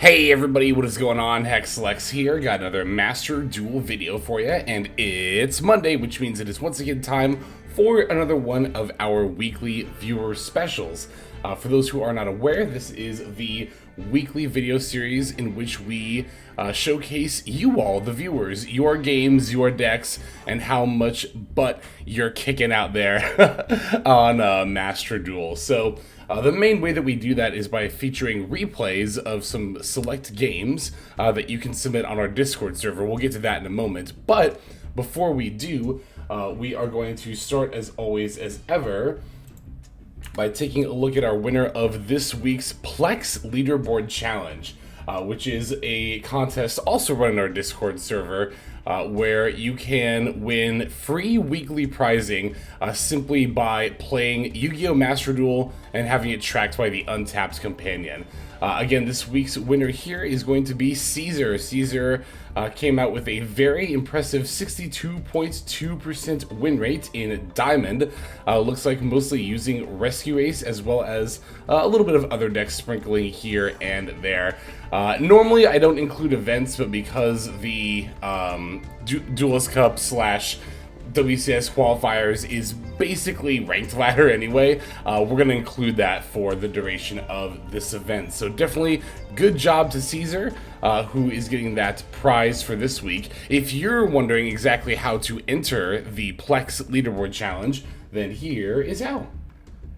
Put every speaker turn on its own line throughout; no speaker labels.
Hey everybody, what is going on? HexLex here. Got another Master Duel video for you, and it's Monday, which means it is once again time for another one of our weekly viewer specials. For those who are not aware, this is the weekly video series in which we showcase you all, the viewers, your games, your decks, and how much butt you're kicking out there on Master Duel. So the main way that we do that is by featuring replays of some select games that you can submit on our Discord server. We'll get to that in a moment, but before we do, we are going to start, as always, as ever, by taking a look at our winner of this week's Plex Leaderboard Challenge, which is a contest also run on our Discord server, where you can win free weekly prizing simply by playing Yu-Gi-Oh! Master Duel and having it tracked by the Untapped Companion. Again, this week's winner here is going to be Caesar. Caesar came out with a very impressive 62.2% win rate in Diamond. Looks like mostly using Rescue Ace as well as a little bit of other decks sprinkling here and there. Normally I don't include events, but because the Duelist Cup / WCS qualifiers is basically ranked ladder anyway, we're going to include that for the duration of this event. So definitely good job to Caesar, who is getting that prize for this week. If you're wondering exactly how to enter the Plex Leaderboard Challenge, then here is how.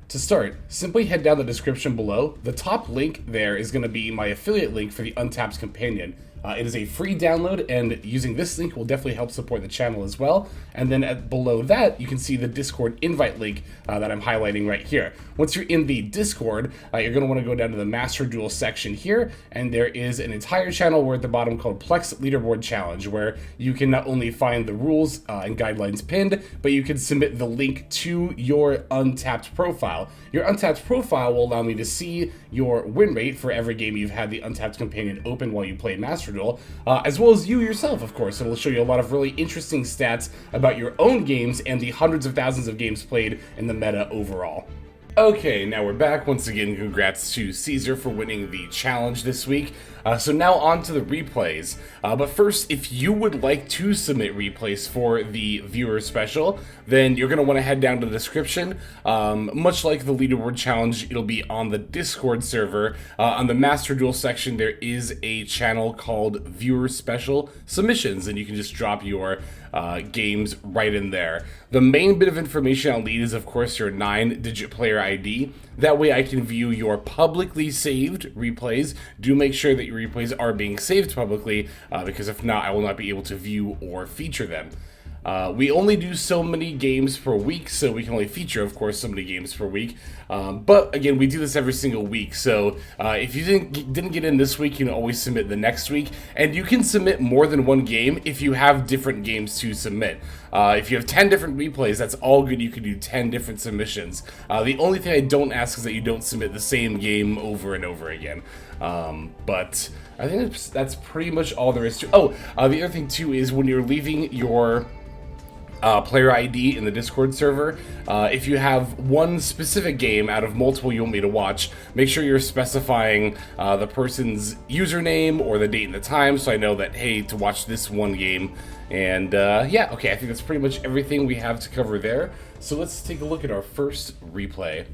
To start, simply head down the description below. The top link there is going to be my affiliate link for the Untapped Companion. It is a free download, and using this link will definitely help support the channel as well. And then below that, you can see the Discord invite link that I'm highlighting right here. Once you're in the Discord, you're going to want to go down to the Master Duel section here, and there is an entire channel where at the bottom called Plex Leaderboard Challenge, where you can not only find the rules and guidelines pinned, but you can submit the link to your Untapped profile. Your Untapped profile will allow me to see your win rate for every game you've had the Untapped Companion open while you play Master Duel, as well as you yourself, of course. It'll show you a lot of really interesting stats about your own games and the hundreds of thousands of games played in the meta overall. Okay, now we're back. Once again, congrats to Caesar for winning the challenge this week. So now on to the replays. But first, if you would like to submit replays for the viewer special, then you're going to want to head down to the description. Much like the leaderboard challenge, it'll be on the Discord server. On the Master Duel section, there is a channel called Viewer Special Submissions, and you can just drop your games right in there. The main bit of information I'll need is, of course, your 9-digit player ID. That way I can view your publicly saved replays. Do make sure that your replays are being saved publicly, because if not, I will not be able to view or feature them. We only do so many games per week, so we can only feature, of course, so many games per week. But again, we do this every single week, so if you didn't get in this week, you can always submit the next week. And you can submit more than one game if you have different games to submit. If you have 10 different replays, that's all good. You can do 10 different submissions. The only thing I don't ask is that you don't submit the same game over and over again. But I think that's pretty much all there is to. Oh, the other thing too is when you're leaving your player ID in the Discord server, if you have one specific game out of multiple you want me to watch, make sure you're specifying the person's username or the date and the time, so I know that, hey, to watch this one game. And yeah, okay, I think that's pretty much everything we have to cover there. So let's take a look at our first replay.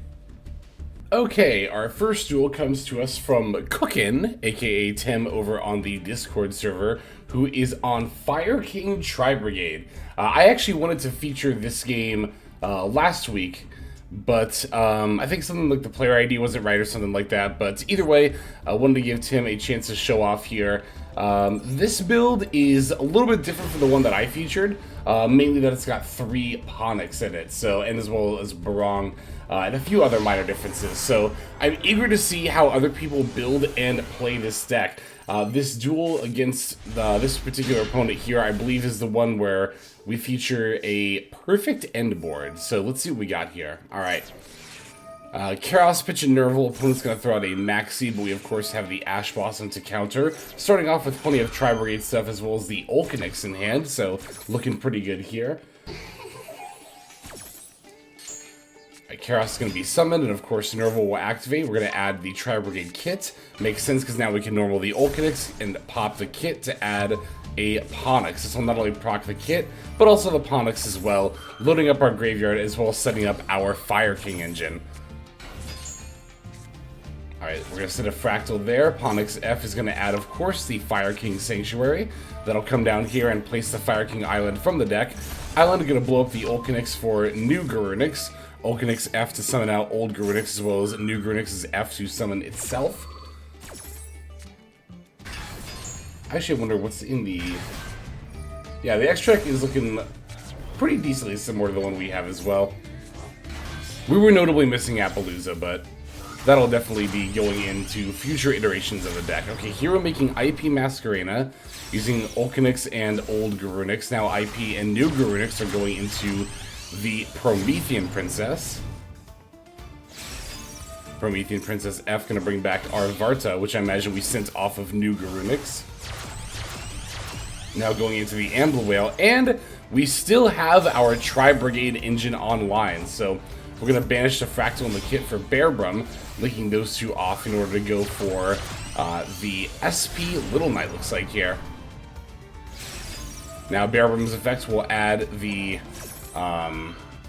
Okay, our first duel comes to us from Cookin, aka Tim, over on the Discord server, who is on Fire King Tri-Brigade. I actually wanted to feature this game last week, but I think something like the player ID wasn't right or something like that. But either way, I wanted to give Tim a chance to show off here. This build is a little bit different from the one that I featured, mainly that it's got 3 Ponics in it, so, and as well as Barong, and a few other minor differences. So I'm eager to see how other people build and play this deck. This duel against this particular opponent here, I believe, is the one where we feature a perfect end board. So let's see what we got here. All right. Chaos, Pitch, and Nerval. Opponent's going to throw out a Maxi, but we of course have the Ash Blossom to counter. Starting off with plenty of Tri-Brigade stuff as well as the Olkinix in hand, so looking pretty good here. Chaos is going to be summoned, and of course Nerval will activate. We're going to add the tri-brigade kit. Makes sense because now we can normal the Ulcanix and pop the kit to add a Ponix. This will not only proc the kit, but also the Ponix as well, loading up our graveyard as well as setting up our Fire King engine. Alright, we're going to set a Fractal there. Ponix F is going to add, of course, the Fire King Sanctuary. That'll come down here and place the Fire King Island from the deck. Island is going to blow up the Ulcanix for new Garunix. Ulcanix F to summon out old Garunix, as well as new Garunix's F to summon itself. I actually wonder what's in the... Yeah, the extract is looking pretty decently similar to the one we have as well. We were notably missing Appaloosa, but that'll definitely be going into future iterations of the deck. Okay, here we're making IP Masquerena using Ulcanix and old Garunix. Now IP and new Garunix are going into the Promethean Princess. Promethean Princess F gonna bring back our Varta, which I imagine we sent off of new Garunix. Now going into the Amber Whale, and we still have our Tri-Brigade engine online, so we're going to banish the Fractal and the kit for Bearbrum, linking those two off in order to go for the SP Little Knight, looks like here. Now Bearbrum's effects will add the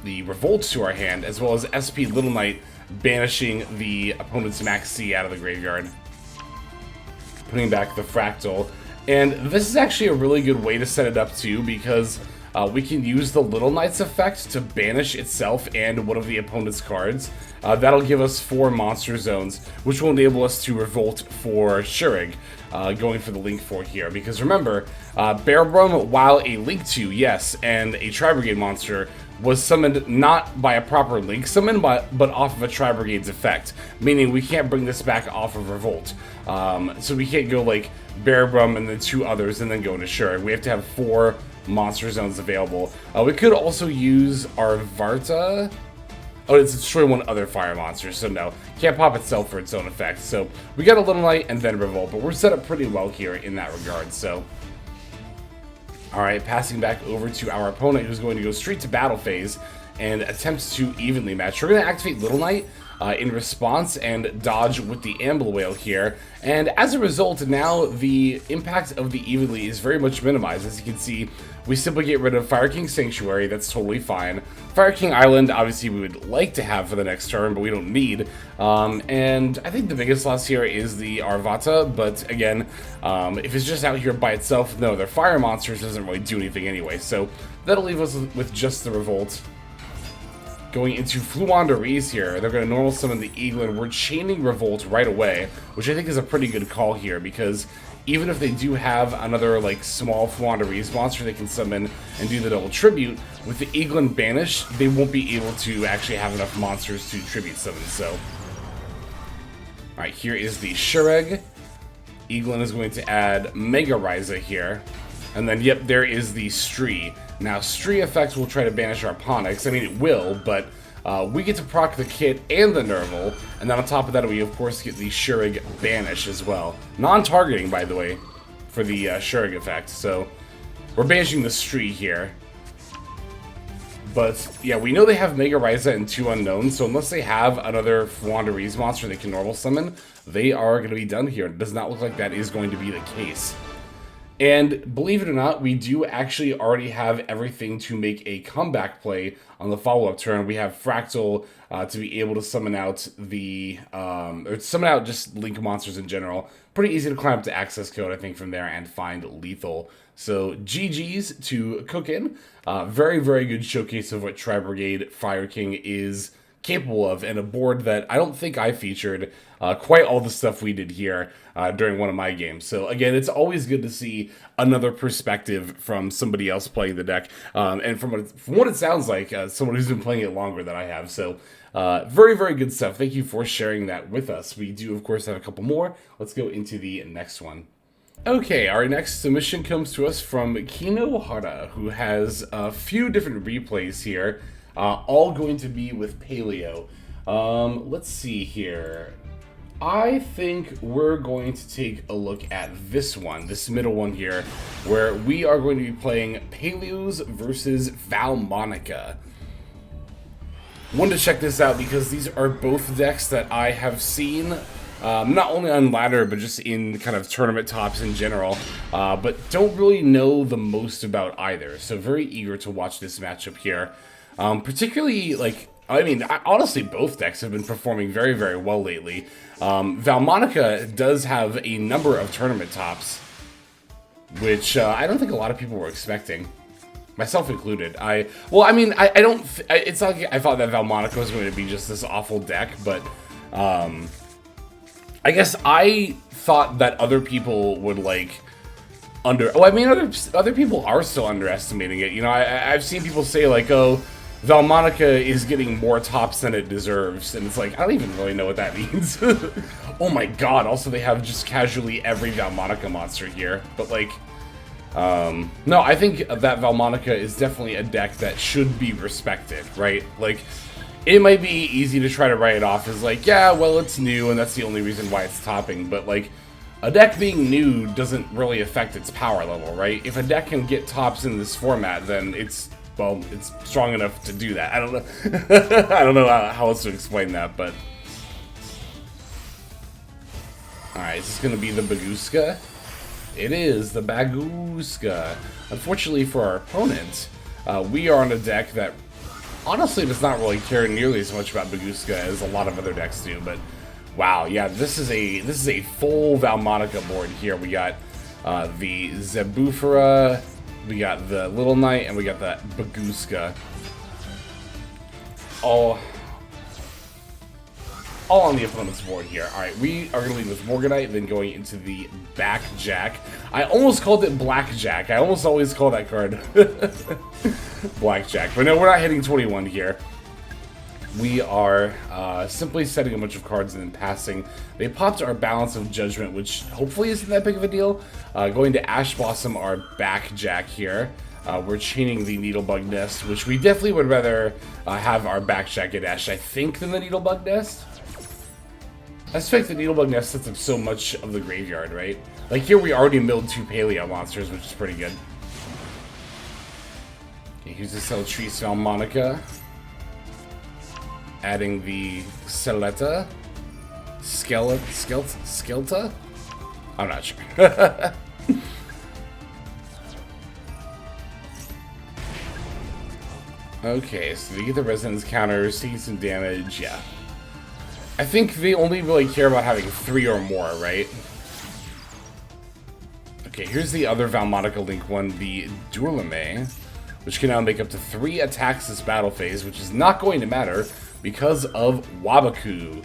Revolt to our hand, as well as SP Little Knight banishing the opponent's Max C out of the graveyard, putting back the Fractal. And this is actually a really good way to set it up too, because we can use the Little Knight's effect to banish itself and one of the opponent's cards. That'll give us 4 monster zones, which will enable us to revolt for Shurig, going for the Link 4 here. Because remember, Bearbrum, while a Link 2, yes, and a Tri-Brigade monster, was summoned not by a proper Link summon, but off of a Tri-Brigade's effect, meaning we can't bring this back off of Revolt. So we can't go like Bearbrum and then 2 others and then go into Shurig. We have to have 4 monster zones available. We could also use our Varta. Oh, it's destroy one other fire monster, so no. Can't pop itself for its own effect. So we got a Little Knight and then Revolt, but we're set up pretty well here in that regard, so. Alright, passing back over to our opponent, who's going to go straight to battle phase and attempt to evenly match. We're going to activate Little Knight in response and dodge with the Amber Whale here. And as a result, now the impact of the evenly is very much minimized. As you can see, we simply get rid of Fire King Sanctuary. That's totally fine. Fire King Island, obviously we would like to have for the next turn, but we don't need. And I think the biggest loss here is the Arvata, but again, if it's just out here by itself, no, their fire monsters doesn't really do anything anyway. So that'll leave us with just the Revolt. Going into Fluandereeze here, they're going to normal summon the Eagle, and we're chaining Revolt right away, which I think is a pretty good call here, because even if they do have another like small Fluandereeze monster they can summon and do the double tribute, with the Eagle banish, they won't be able to actually have enough monsters to tribute summon, so. Alright, here is the Shurig. Eaglin is going to add Mega Ryza here. And then, yep, there is the Stree. Now, Stree effects will try to banish our Ponix. I mean, it will, but we get to proc the kit and the Nerval. And then on top of that, we, of course, get the Shurig banish as well. Non-targeting, by the way, for the Shurig effect. So, we're banishing the Stree here. But, yeah, we know they have Mega Ryza and 2 unknowns, so unless they have another Fluandereeze monster they can normal summon, they are going to be done here. It does not look like that is going to be the case. And believe it or not, we do actually already have everything to make a comeback play on the follow-up turn. We have Fractal to be able to summon out the, or summon out just Link monsters in general. Pretty easy to climb up to access code, I think, from there and find lethal. So GG's to Cookin. Very, very good showcase of what Tri-Brigade Fire King is capable of, and a board that I don't think I featured quite all the stuff we did here during one of my games. So again, it's always good to see another perspective from somebody else playing the deck, and from what it sounds like, someone who's been playing it longer than I have. So very, very good stuff. Thank you for sharing that with us. We do, of course, have a couple more. Let's go into the next one. Okay, our next submission comes to us from Kino Hara, who has a few different replays here, all going to be with Paleo. Let's see here. I think we're going to take a look at this one, this middle one here, where we are going to be playing Paleos versus Valmonica. Wanted to check this out because these are both decks that I have seen, not only on ladder, but just in kind of tournament tops in general, but don't really know the most about either. So very eager to watch this matchup here. Particularly, like, I mean, honestly, both decks have been performing very, very well lately. Valmonica does have a number of tournament tops, which I don't think a lot of people were expecting. Myself included. It's not like I thought that Valmonica was going to be just this awful deck, but I guess I thought that other people would like other people are still underestimating it. You know, I've seen people say like, oh, Valmonica is getting more tops than it deserves, and it's like, I don't even really know what that means. Oh my god, also they have just casually every Valmonica monster here, but like, no, I think that Valmonica is definitely a deck that should be respected, right? Like, it might be easy to try to write it off as like, yeah, well, it's new, and that's the only reason why it's topping, but like, a deck being new doesn't really affect its power level, right? If a deck can get tops in this format, then it's strong enough to do that. I don't know. I don't know how else to explain that, but... Alright, is this going to be the Baguska? It is the Baguska. Unfortunately for our opponent, we are on a deck that honestly does not really care nearly as much about Baguska as a lot of other decks do, but wow, yeah, this is a full Valmonica board here. We got the Zebufera, we got the Little Knight, and we got the Baguska. All on the opponent's board here. Alright, we are going to lead with Morganite, then going into the Backjack. I almost called it Blackjack. I almost always call that card Blackjack. But no, we're not hitting 21 here. We are simply setting a bunch of cards and then passing. They popped our Balance of Judgment, which hopefully isn't that big of a deal. Going to Ash Blossom, our Backjack here. We're chaining the Needlebug Nest, which we definitely would rather have our Backjack get Ash, I think, than the Needlebug Nest. I suspect the Needlebug Nest sets up so much of the graveyard, right? Like here we already milled 2 Paleo monsters, which is pretty good. Okay, here's the Celtrice Valmonica. Adding the Celeta. Skelta? I'm not sure. Okay, so they get the Resonance counters, taking some damage, yeah. I think they only really care about having 3 or more, right? Okay, here's the other Valmonica Link one, the Durlame, which can now make up to 3 attacks this battle phase, which is not going to matter because of Wabaku.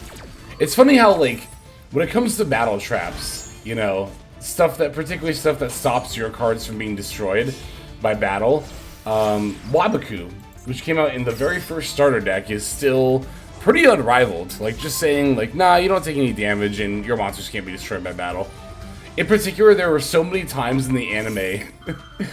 It's funny how, like, when it comes to battle traps, you know, particularly stuff that stops your cards from being destroyed by battle, Wabaku, which came out in the very first starter deck, is still pretty unrivaled. Like, just saying, like, nah, you don't take any damage and your monsters can't be destroyed by battle. In particular, there were so many times in the anime,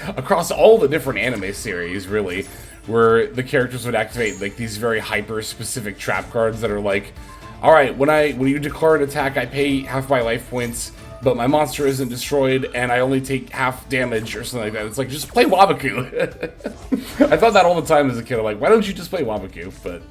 across all the different anime series, really, where the characters would activate, like, these very hyper-specific trap cards that are like, alright, when you declare an attack, I pay half my life points, but my monster isn't destroyed, and I only take half damage, or something like that. It's like, just play Wabaku. I thought that all the time as a kid. I'm like, why don't you just play Wabaku? But...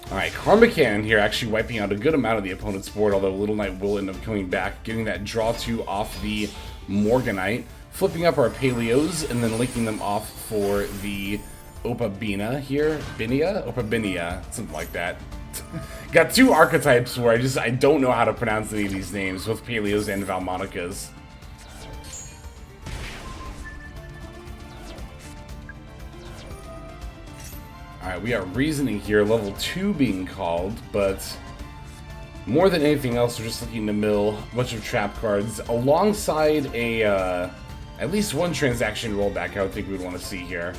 Alright, Karma Cannon here actually wiping out a good amount of the opponent's board, although Little Knight will end up coming back, getting that draw 2 off the Morganite, flipping up our Paleos, and then linking them off for the Opabina here. Opabinia, something like that. Got 2 archetypes where I don't know how to pronounce any of these names, both Paleos and Valmonicas. Alright, we are Reasoning here, level 2 being called, but more than anything else, we're just looking to mill a bunch of trap cards alongside a, at least one transaction rollback I would think we'd want to see here.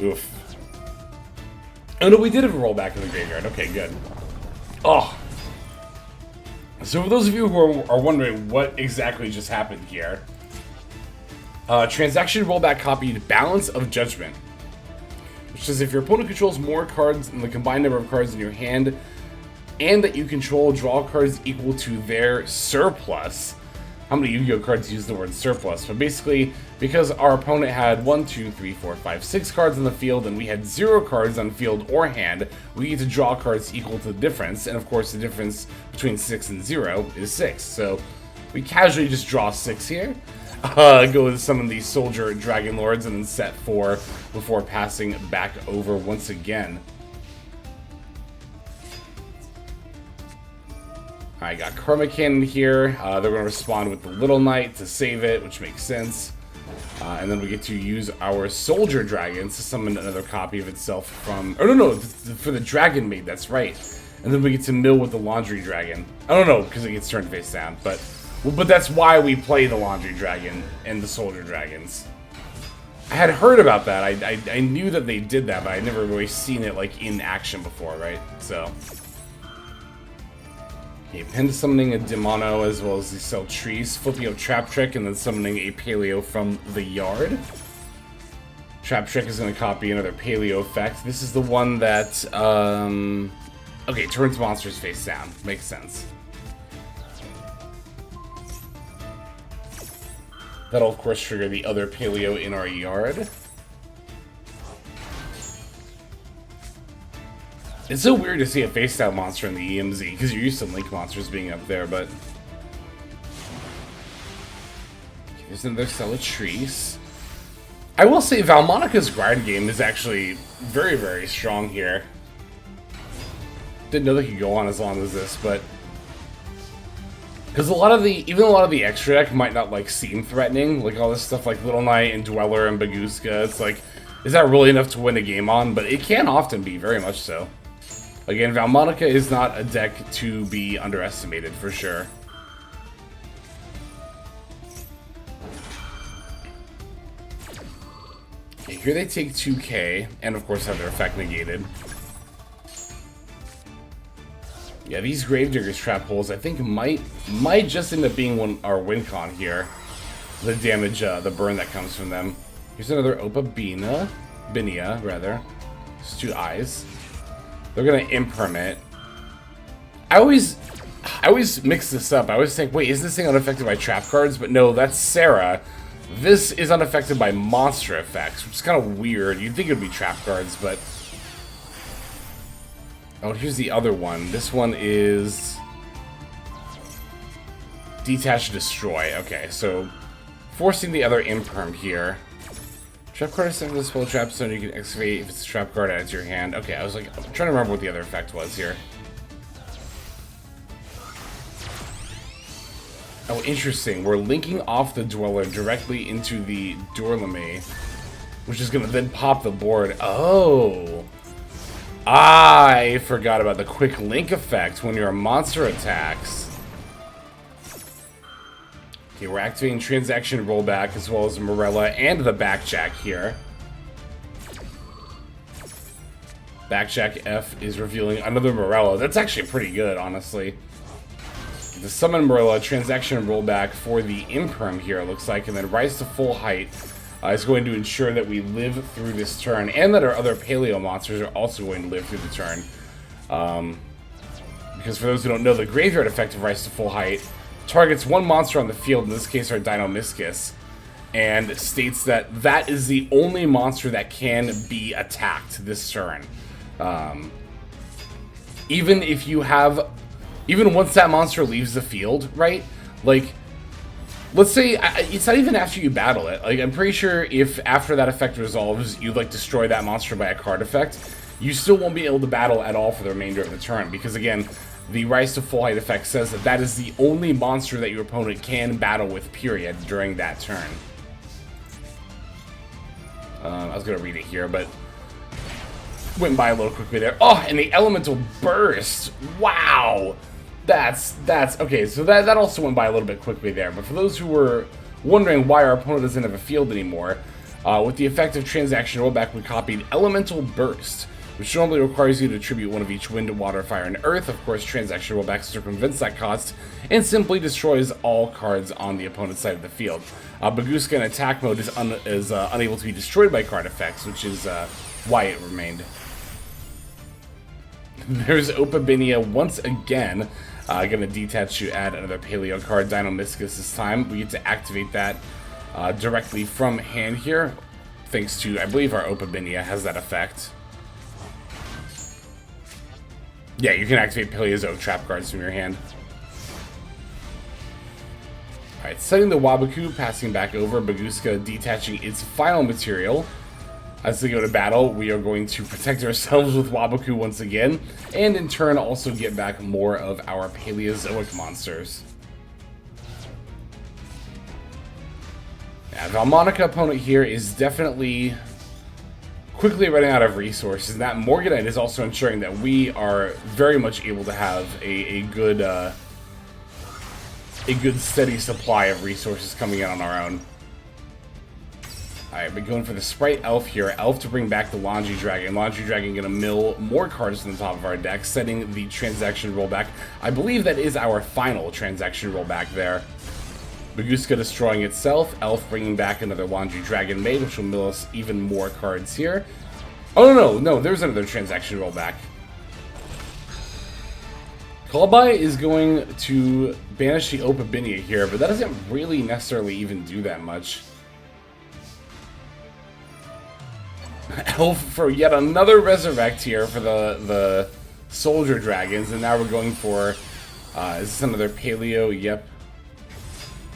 Oof. Oh no, we did have a rollback in the graveyard. Okay, good. Oh. So for those of you who are wondering what exactly just happened here, transaction rollback copied Balance of Judgment, which says if your opponent controls more cards than the combined number of cards in your hand, and that you control draw cards equal to their surplus, how many Yu-Gi-Oh cards use the word surplus, but basically because our opponent had 1, 2, 3, 4, 5, 6 cards on the field and we had 0 cards on field or hand, we get to draw cards equal to the difference, and of course the difference between 6 and 0 is 6. So we casually just draw 6 here, go with some of these Soldier Dragon Lords, and then set 4 before passing back over once again. I got Karma Cannon here. They're going to respond with the Little Knight to save it, which makes sense. And then we get to use our Soldier Dragons to summon another copy of itself from... Oh, no, for the Dragon Maid, that's right. And then we get to mill with the Laundry Dragon. I don't know, because it gets turned face down, but that's why we play the Laundry Dragon and the Soldier Dragons. I had heard about that. I knew that they did that, but I'd never really seen it, like, in action before, right? So... Okay, Pin summoning a Demono as well as the Cell Trees, flipping out Trap Trick, and then summoning a Paleo from the yard. Trap Trick is going to copy another Paleo effect. This is the one that, okay, turns monsters face down. Makes sense. That'll, of course, trigger the other Paleo in our yard. It's so weird to see a face-down monster in the EMZ, because you're used to Link monsters being up there, but... Here's another Cellatrice. I will say Valmonica's grind game is actually very, very strong here. Didn't know they could go on as long as this, but... Because even a lot of the extra deck might not, like, seem threatening. Like, all this stuff like Little Knight and Dweller and Baguska. It's like, is that really enough to win a game on? But it can often be, very much so. Again, Valmonica is not a deck to be underestimated, for sure. Okay, here they take 2k, and of course have their effect negated. Yeah, these Gravediggers trap holes, I think, might just end up being our win con here. The damage, the burn that comes from them. Here's another Binia, rather. Just 2 eyes. They're gonna impermit. I always mix this up. I always think, wait, is this thing unaffected by trap cards? But no, that's Sarah. This is unaffected by monster effects, which is kind of weird. You'd think it would be trap cards, but... Oh, here's the other one. This one is... Detach, Destroy. Okay, so... Forcing the other imperm here. Trap card is set for the spell trap zone. You can excavate if it's a trap card, add it to your hand. Okay, I was like, I'm trying to remember what the other effect was here. Oh, interesting. We're linking off the Dweller directly into the Dorlame, which is going to then pop the board. Oh! I forgot about the quick link effect when your monster attacks. Okay, we're activating Transaction Rollback as well as Morella and the Backjack here. Backjack F is revealing another Morella. That's actually pretty good, honestly. The Summon Morella, Transaction Rollback for the Imperm here, it looks like, and then Rise to Full Height is going to ensure that we live through this turn, and that our other Paleo monsters are also going to live through the turn. Because for those who don't know, the Graveyard effect of Rise to Full Height targets one monster on the field, in this case our Dinomischus, and states that that is the only monster that can be attacked this turn. Even if you have... Even once that monster leaves the field, right? Like, let's say, it's not even after you battle it. Like, I'm pretty sure if after that effect resolves, you, like, destroy that monster by a card effect, you still won't be able to battle at all for the remainder of the turn, because again, the Rise to Full Height effect says that that is the only monster that your opponent can battle with, period, during that turn. I was going to read it here, but went by a little quickly there. Oh, and the Elemental Burst! Wow! That's okay, so that also went by a little bit quickly there, but for those who were wondering why our opponent doesn't have a field anymore, with the effect of Transaction Rollback, we copied Elemental Burst, which normally requires you to attribute one of each wind, water, fire, and earth. Of course, Transaction Rollback circumvents that cost and simply destroys all cards on the opponent's side of the field. Baguska in attack mode is unable to be destroyed by card effects, which is why it remained. There's Opabinia once again. Gonna detach to add another Paleo card, Dynamiscus this time. We get to activate that directly from hand here, thanks to, I believe, our Opabinia has that effect. Yeah, you can activate Paleozoic trap cards from your hand. Alright, setting the Waboku, passing back over, Bagooska detaching its final material. As they go to battle, we are going to protect ourselves with Waboku once again, and in turn also get back more of our Paleozoic monsters. Yeah, Valmonica opponent here is definitely quickly running out of resources, and that Morganite is also ensuring that we are very much able to have a good steady supply of resources coming in on our own. Alright, we're going for the Sprite Elf here. Elf to bring back the Laundry Dragon. Laundry Dragon going to mill more cards from the top of our deck, setting the transaction rollback. I believe that is our final transaction rollback there. Bagooska destroying itself. Elf bringing back another Laundry Dragon Maid, which will mill us even more cards here. Oh, no, there's another transaction rollback. Colubi is going to banish the Opabinia here, but that doesn't really necessarily even do that much. Elf for yet another Resurrect here for the Soldier Dragons, and now we're going for, is this another Paleo? Yep.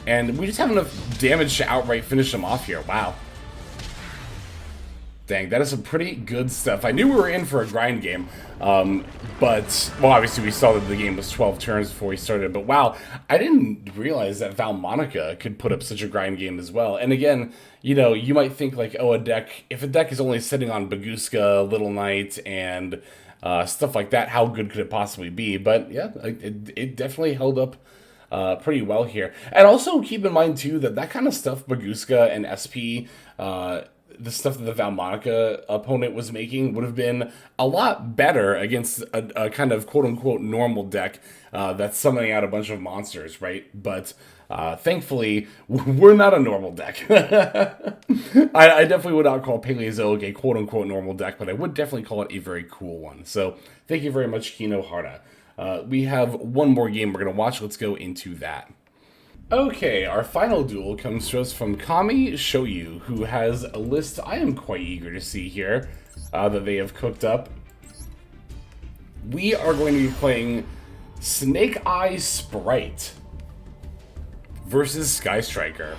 And we just have enough damage to outright finish them off here. Wow. Dang, that is some pretty good stuff. I knew we were in for a grind game, but, well, obviously we saw that the game was 12 turns before we started, but wow, I didn't realize that Valmonica could put up such a grind game as well. And again, you know, you might think like, oh, if a deck is only sitting on Bagooska, Little Knight, and stuff like that, how good could it possibly be? But yeah, it definitely held up pretty well here. And also keep in mind too that kind of stuff Bagooska and SP, the stuff that the Valmonica opponent was making would have been a lot better against a kind of quote-unquote normal deck that's summoning out a bunch of monsters, right? But thankfully, we're not a normal deck. I definitely would not call Paleozoic a quote-unquote normal deck, but I would definitely call it a very cool one. So thank you very much, Kino Hara. We have one more game we're going to watch. Let's go into that. Okay, our final duel comes to us from Kami Shoyu, who has a list I am quite eager to see here that they have cooked up. We are going to be playing Snake Eye Sprite versus Sky Striker.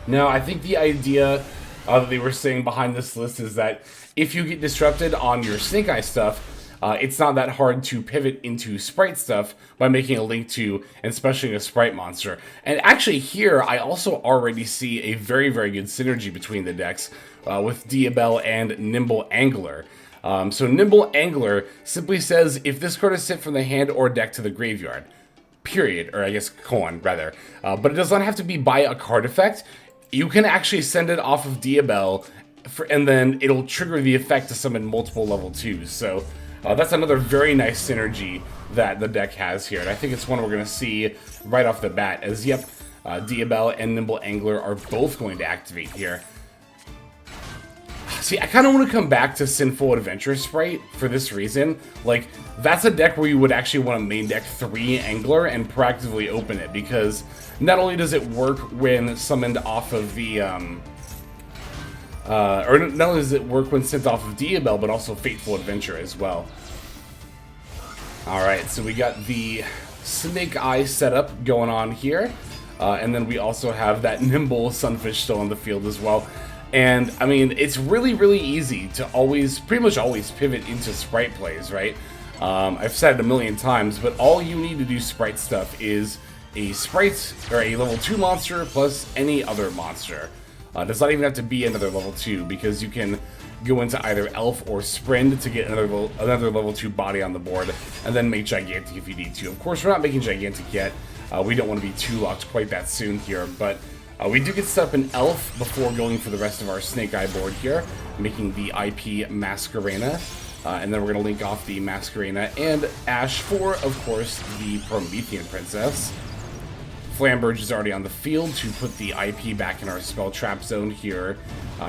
Now, I think the idea that they were saying behind this list is that if you get disrupted on your Snake Eye stuff, it's not that hard to pivot into Sprite stuff by making a link to and specialing a Sprite monster. And actually here, I also already see a very, very good synergy between the decks with Diabell and Nimble Angler. So Nimble Angler simply says, if this card is sent from the hand or deck to the graveyard, period, or I guess colon, rather. But it does not have to be by a card effect. You can actually send it off of Diabell, and then it'll trigger the effect to summon multiple level 2s. So that's another very nice synergy that the deck has here, and I think it's one we're going to see right off the bat, as yep, Diabell and Nimble Angler are both going to activate here. See, I kind of want to come back to Sinful Adventure Sprite for this reason. Like, that's a deck where you would actually want to main deck 3 Angler and proactively open it, because not only does it work when summoned off of the, or not only does it work when sent off of Diabell, but also Fateful Adventure as well. Alright, so we got the Snake Eye setup going on here. And then we also have that Nimble Sunfish still on the field as well. And, I mean, it's really, really easy to pretty much always pivot into Sprite plays, right? I've said it a million times, but all you need to do Sprite stuff is a Sprite, or a level 2 monster plus any other monster. It does not even have to be another level 2, because you can go into either Elf or Sprint to get another level 2 body on the board, and then make Gigantic if you need to. Of course, we're not making Gigantic yet. We don't want to be too locked quite that soon here, but we do get set up an Elf before going for the rest of our Snake Eye board here, making the IP Masquerena, and then we're going to link off the Masquerena and Ash for, of course, the Promethean Princess. Flamberge is already on the field to put the IP back in our spell trap zone here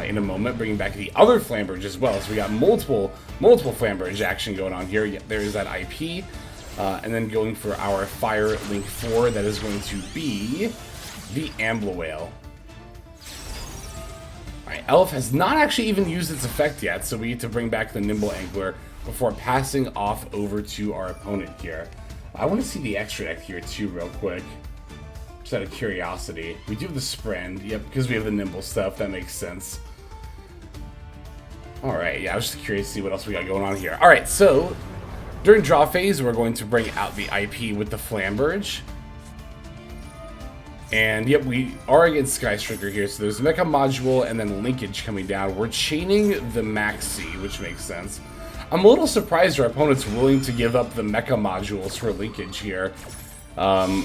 in a moment, bringing back the other Flamberge as well. So we got multiple Flamberge action going on here. Yeah, there is that IP. And then going for our Fire Link 4, that is going to be the Ambler Whale. Alright, Elf has not actually even used its effect yet, so we need to bring back the Nimble Angler before passing off over to our opponent here. I want to see the extra deck here too real quick. Just out of curiosity. We do have the Sprint, yep, because we have the Nimble stuff, that makes sense. Alright, yeah, I was just curious to see what else we got going on here. Alright, so during draw phase, we're going to bring out the IP with the Flamberge. And yep, we are against Sky Striker here, so there's Mecha Module and then Linkage coming down. We're chaining the Maxi, which makes sense. I'm a little surprised our opponent's willing to give up the Mecha Modules for Linkage here. I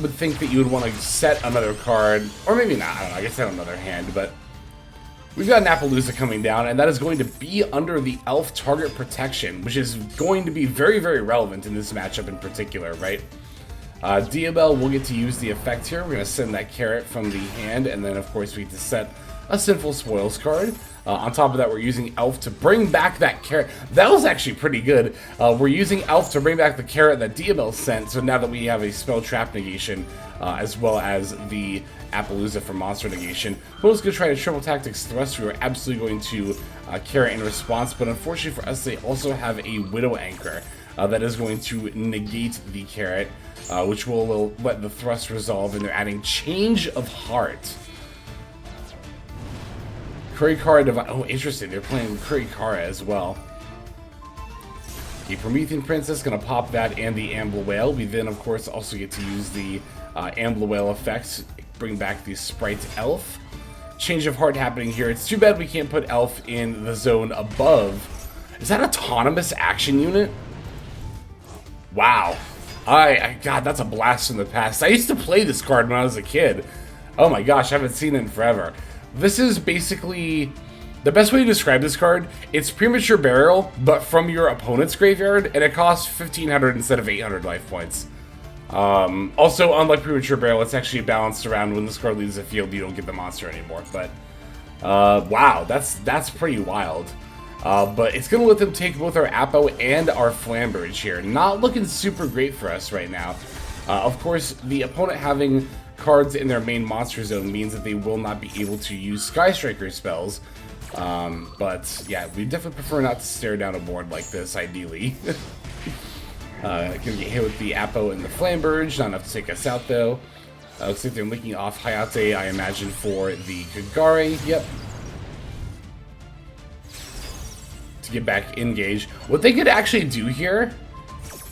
would think that you would want to set another card, or maybe not, I don't know, I guess set another hand, but we've got an Appaloosa coming down, and that is going to be under the Elf Target Protection, which is going to be very, very relevant in this matchup in particular, right? Diabel will get to use the effect here. We're going to send that carrot from the hand, and then, of course, we get to set a Sinful Spoils card. On top of that, we're using Elf to bring back that carrot. That was actually pretty good. We're using Elf to bring back the carrot that Diabel sent, so now that we have a Spell Trap negation, as well as the Appaloosa for monster negation. Who's going to try to Triple Tactics Thrust? We were absolutely going to carrot in response, but unfortunately for us, they also have a Widow Anchor that is going to negate the carrot, which will let the Thrust resolve, and they're adding Change of Heart. Kurikara Divine. Oh, interesting. They're playing Kurikara as well. The Promethean Princess going to pop that and the Ambler Whale. We then, of course, also get to use the Ambler Whale effects. Bring back the Sprite Elf. Change of Heart happening here. It's too bad we can't put Elf in the zone above. Is that Autonomous Action Unit? Wow. God, that's a blast from the past. I used to play this card when I was a kid. Oh my gosh, I haven't seen it in forever. This is basically the best way to describe this card. It's Premature Burial, but from your opponent's graveyard, and it costs 1,500 instead of 800 life points. Also, unlike Premature Burial, it's actually balanced around when this card leaves the field, you don't get the monster anymore. But wow, that's pretty wild. But it's going to let them take both our Appo and our Flamberge here. Not looking super great for us right now. Of course, the opponent having cards in their main monster zone means that they will not be able to use Sky Striker spells. But yeah, we definitely prefer not to stare down a board like this, ideally. Gonna get hit with the Appo and the Flamberge. Not enough to take us out, though. Looks like they're linking off Hayate, I imagine, for the Kagare. Yep. To get back engaged. What they could actually do here,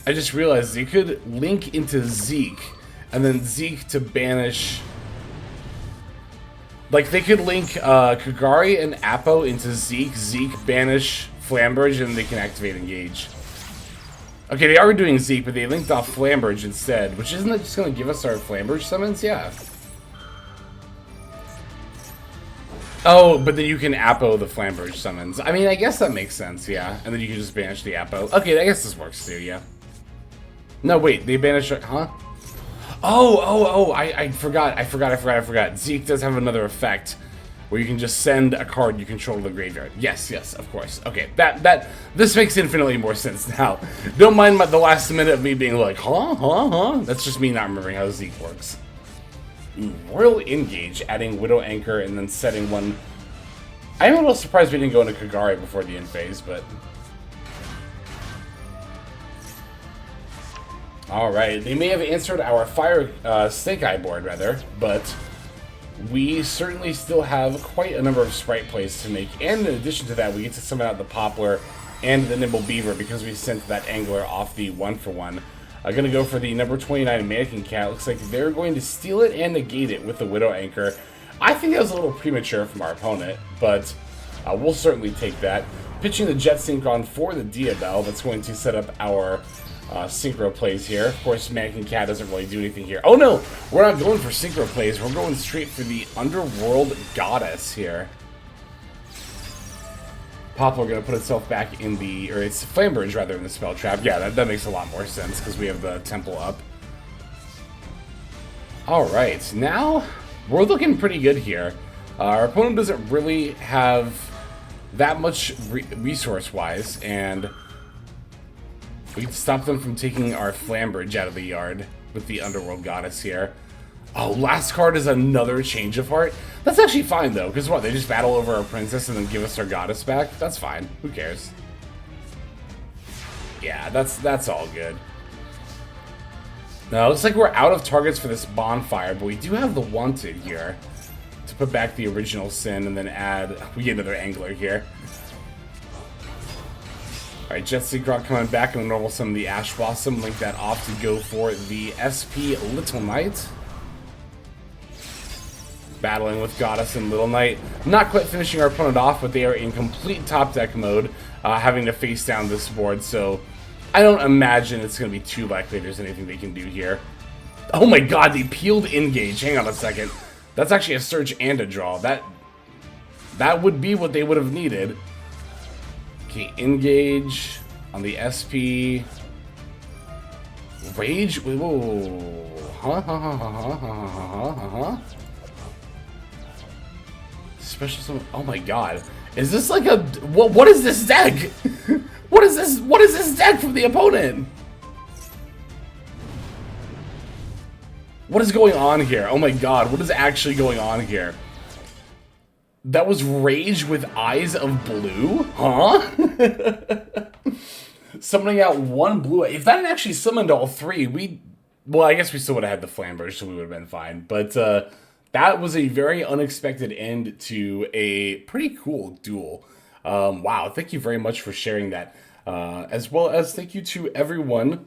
I just realized they could link into Zeke, and then Zeke to banish. Like, they could link Kagari and Appo into Zeke, Zeke banish Flamberge, and they can activate engage. Okay, they are doing Zeke, but they linked off Flamberge instead, which isn't it just going to give us our Flamberge summons? Yeah. Oh, but then you can Appo the Flamberge summons. I mean, I guess that makes sense, yeah. And then you can just banish the Appo. Okay, I guess this works too, yeah. No, wait, they banished, huh? Oh, I forgot. Zeke does have another effect where you can just send a card you control to the graveyard. Yes, of course. Okay, this makes infinitely more sense now. Don't mind the last minute of me being like, huh? That's just me not remembering how Zeke works. Royal Engage, adding Widow Anchor and then setting one. I'm a little surprised we didn't go into Kagari before the end phase, but alright, they may have answered our Fire Snake Eye board, rather, but we certainly still have quite a number of Sprite plays to make, and in addition to that, we get to summon out the Poplar and the Nimble Beaver because we sent that Angler off the 1-for-1. I'm going to go for the number 29 Mannequin Cat. Looks like they're going to steal it and negate it with the Widow Anchor. I think that was a little premature from our opponent, but we'll certainly take that. Pitching the Jet Synchron for the Diabel. That's going to set up our synchro plays here. Of course, Mannequin Cat doesn't really do anything here. Oh no! We're not going for synchro plays. We're going straight for the Underworld Goddess here. Poplar going to put itself back in the, or it's Flamberge rather in the Spell Trap. Yeah, that makes a lot more sense because we have the Temple up. Alright, now we're looking pretty good here. Our opponent doesn't really have that much resource-wise, and We can stop them from taking our Flambridge out of the yard with the Underworld Goddess here. Oh, last card is another Change of Heart. That's actually fine, though, because what? They just battle over our Princess and then give us our Goddess back? That's fine. Who cares? Yeah, that's all good. Now, it looks like we're out of targets for this bonfire, but we do have the Wanted here to put back the original Sin and then add... We get another Angler here. Alright, Jet Seagrok coming back and normal summon the Ash Blossom. Link that off to go for the SP Little Knight. Battling with Goddess and Little Knight. Not quite finishing our opponent off, but they are in complete top deck mode, having to face down this board, so I don't imagine it's going to be too likely there's anything they can do here. Oh my god, they peeled Engage. Hang on a second. That's actually a search and a draw. That would be what they would have needed. Okay, Engage on the SP. Rage? Whoa. Special summon. Oh my god. Is this like a... What is this deck? What is this deck from the opponent? What is going on here? Oh my god, what is actually going on here? That was Rage with Eyes of Blue? Huh? Summoning out one blue. If that had actually summoned all three, well, I guess we still would have had the Flamberge, so we would have been fine. But that was a very unexpected end to a pretty cool duel. Wow, thank you very much for sharing that. As well as thank you to everyone.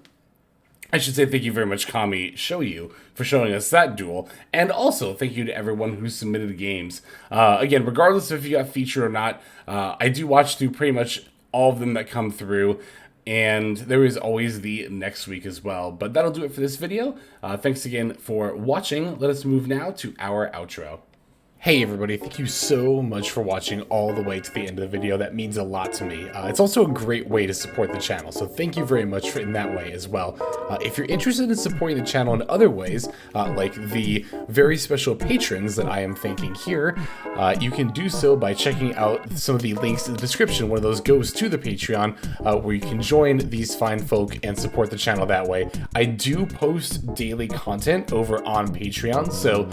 I should say thank you very much, Kami Shoyu, for showing us that duel. And also, thank you to everyone who submitted games. Again, regardless of if you got featured or not, I do watch through pretty much all of them that come through. And there is always the next week as well. But that'll do it for this video. Thanks again for watching. Let us move now to our outro. Hey everybody, thank you so much for watching all the way to the end of the video. That means a lot to me. It's also a great way to support the channel, so thank you very much in that way as well. If you're interested in supporting the channel in other ways, like the very special patrons that I am thanking here, you can do so by checking out some of the links in the description. One of those goes to the Patreon, where you can join these fine folk and support the channel that way. I do post daily content over on Patreon, so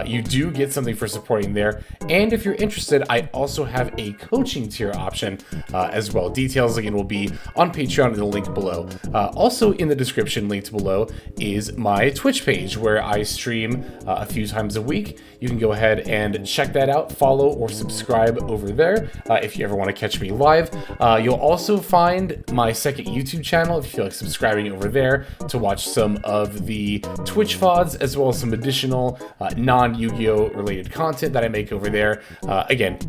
you do get something for supporting there. And if you're interested, I also have a coaching tier option as well. Details again will be on Patreon in the link below. Also in the description linked below is my Twitch page where I stream a few times a week. You can go ahead and check that out, follow or subscribe over there if you ever want to catch me live. You'll also find my second YouTube channel if you feel like subscribing over there to watch some of the Twitch VODs as well as some additional non-Yu-Gi-Oh related content that I make over there. Again,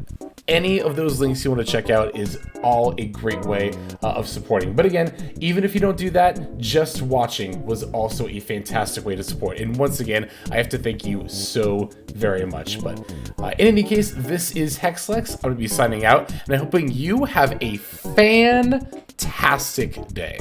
any of those links you want to check out is all a great way of supporting. But again, even if you don't do that, just watching was also a fantastic way to support. And once again, I have to thank you so very much. But in any case, this is Hexlex. I'm going to be signing out, and I'm hoping you have a fantastic day.